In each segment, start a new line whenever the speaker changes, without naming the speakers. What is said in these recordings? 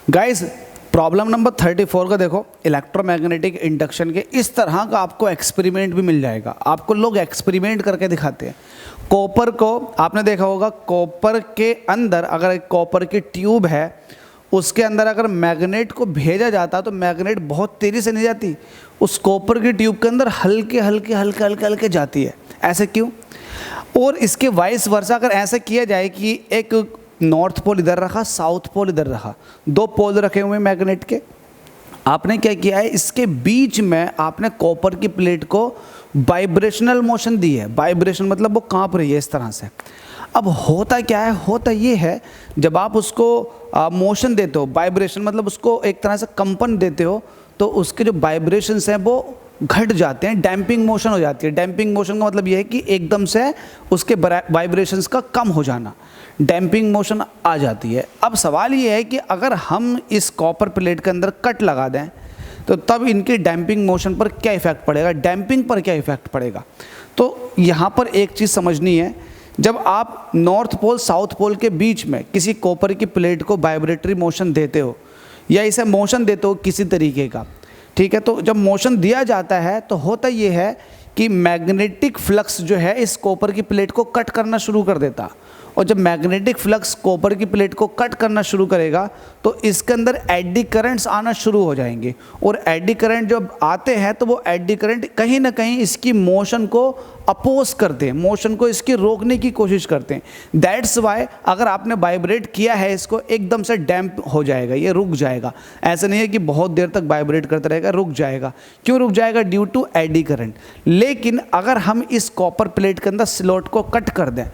Guys problem number 34 का देखो, electromagnetic induction के इस तरह का आपको एक्सपेरिमेंट भी मिल जाएगा। आपको लोग एक्सपेरिमेंट करके दिखाते हैं। कॉपर को आपने देखा होगा, कॉपर के अंदर अगर एक कॉपर की ट्यूब है, उसके अंदर अगर मैग्नेट को भेजा जाता तो मैग्नेट बहुत तेज़ी से नहीं जाती, उस कॉपर की ट्यूब के अंदर हल्के हल्के हल्के हल्के हल्के जाती है। ऐसे क्यों? और इसके वाइस वर्सा अगर ऐसे किया जाए कि एक नॉर्थ पोल इधर रखा, साउथ पोल इधर रखा, दो पोल रखे हुए मैग्नेट के, आपने क्या किया है, इसके बीच में आपने कॉपर की प्लेट को वाइब्रेशनल मोशन दी है। वाइब्रेशन मतलब वो कांप रही है इस तरह से। अब होता क्या है, होता ये है जब आप उसको मोशन देते हो, वाइब्रेशन मतलब उसको एक तरह से कंपन देते हो, तो उसके जो वाइब्रेशंस हैं वो घट जाते हैं, डैम्पिंग मोशन हो जाती है। डैम्पिंग मोशन का मतलब ये है कि एकदम से उसके वाइब्रेशंस का कम हो जाना, डैम्पिंग मोशन आ जाती है। अब सवाल ये है कि अगर हम इस कॉपर प्लेट के अंदर कट लगा दें तो तब इनकी डैम्पिंग मोशन पर क्या इफेक्ट पड़ेगा, डैम्पिंग पर क्या इफेक्ट पड़ेगा। तो यहाँ पर एक चीज़ समझनी है, जब आप नॉर्थ पोल साउथ पोल के बीच में किसी कॉपर की प्लेट को वाइब्रेटरी मोशन देते हो या इसे मोशन देते हो किसी तरीके का, ठीक है, तो जब मोशन दिया जाता है तो होता ये है कि मैग्नेटिक फ्लक्स जो है इस कॉपर की प्लेट को कट करना शुरू कर देता। और जब मैग्नेटिक फ्लक्स कॉपर की प्लेट को कट करना शुरू करेगा तो इसके अंदर एडी करंट्स आना शुरू हो जाएंगे। और एडी करंट जब आते हैं तो वो एडी करंट कहीं ना कहीं इसकी मोशन को अपोज करते हैं, मोशन को इसकी रोकने की कोशिश करते हैं। दैट्स वाई अगर आपने वाइब्रेट किया है इसको, एकदम से डैम्प हो जाएगा, ये रुक जाएगा। ऐसा नहीं है कि बहुत देर तक वाइब्रेट करता रहेगा, रुक जाएगा। क्यों रुक जाएगा? Due to eddy current. लेकिन अगर हम इस कॉपर प्लेट के अंदर स्लॉट को कट कर दें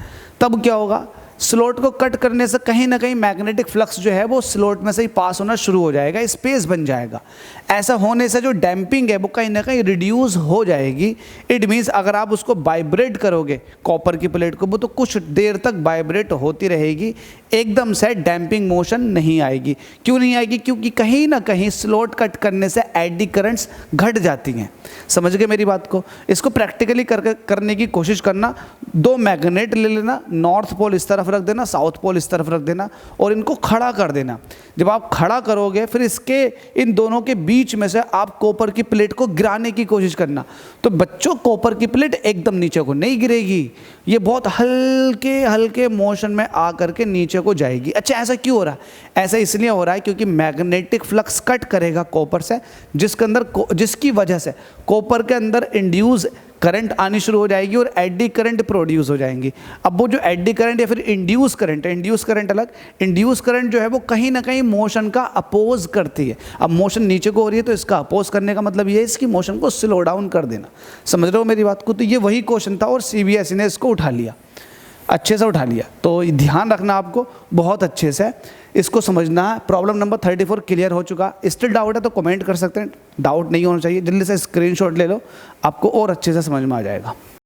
तब क्या होगा? स्लॉट को कट करने से कहीं ना कहीं मैग्नेटिक फ्लक्स जो है वो स्लॉट में से ही पास होना शुरू हो जाएगा, स्पेस बन जाएगा। ऐसा होने से जो डैम्पिंग है वो कहीं ना कहीं रिड्यूस हो जाएगी। इट मीन्स अगर आप उसको वाइब्रेट करोगे कॉपर की प्लेट को, वो तो कुछ देर तक वाइब्रेट होती रहेगी, एकदम से डैम्पिंग मोशन नहीं आएगी। क्यों नहीं आएगी? क्योंकि कहीं ना कहीं स्लॉट कट करने से एडी करंट्स घट जाती हैं। समझ गए मेरी बात को? इसको प्रैक्टिकली करने की कोशिश करना। दो मैग्नेट ले लेना, नॉर्थ पोल इस तरफ रख देना, साउथ पोल इस तरफ रख देना और इनको खड़ा कर देना। जब आप खड़ा करोगे फिर इसके इन दोनों के बीच में से आप कॉपर की प्लेट को गिराने की कोशिश करना। तो बच्चों, कॉपर की प्लेट एकदम नीचे को नहीं गिरेगी, ये बहुत हल्के हल्के मोशन में आकर के नीचे को जाएगी। अच्छा, ऐसा क्यों हो रहा है? ऐसा इसलिए हो रहा है क्योंकि मैग्नेटिक फ्लक्स कट करेगा कॉपर से, जिसकी वजह से कॉपर के अंदर इंड्यूस करंट आनी शुरू हो जाएगी और एडी करंट प्रोड्यूस हो जाएंगी। अब वो जो एडी करंट या फिर इंड्यूस करंट है, इंड्यूस करंट अलग, इंड्यूस करंट जो है वो कहीं ना कहीं मोशन का अपोज करती है। अब मोशन नीचे को हो रही है तो इसका अपोज करने का मतलब ये है इसकी मोशन को स्लो डाउन कर देना। समझ रहे हो मेरी बात को? तो ये वही क्वेश्चन था और सीबीएसई ने इसको उठा लिया, अच्छे से उठा लिया। तो ध्यान रखना आपको बहुत अच्छे से, इसको समझना है। प्रॉब्लम नंबर 34 क्लियर हो चुका। स्टिल डाउट है तो कमेंट कर सकते हैं, डाउट नहीं होना चाहिए। जल्दी से स्क्रीनशॉट ले लो, आपको और अच्छे से समझ में आ जाएगा।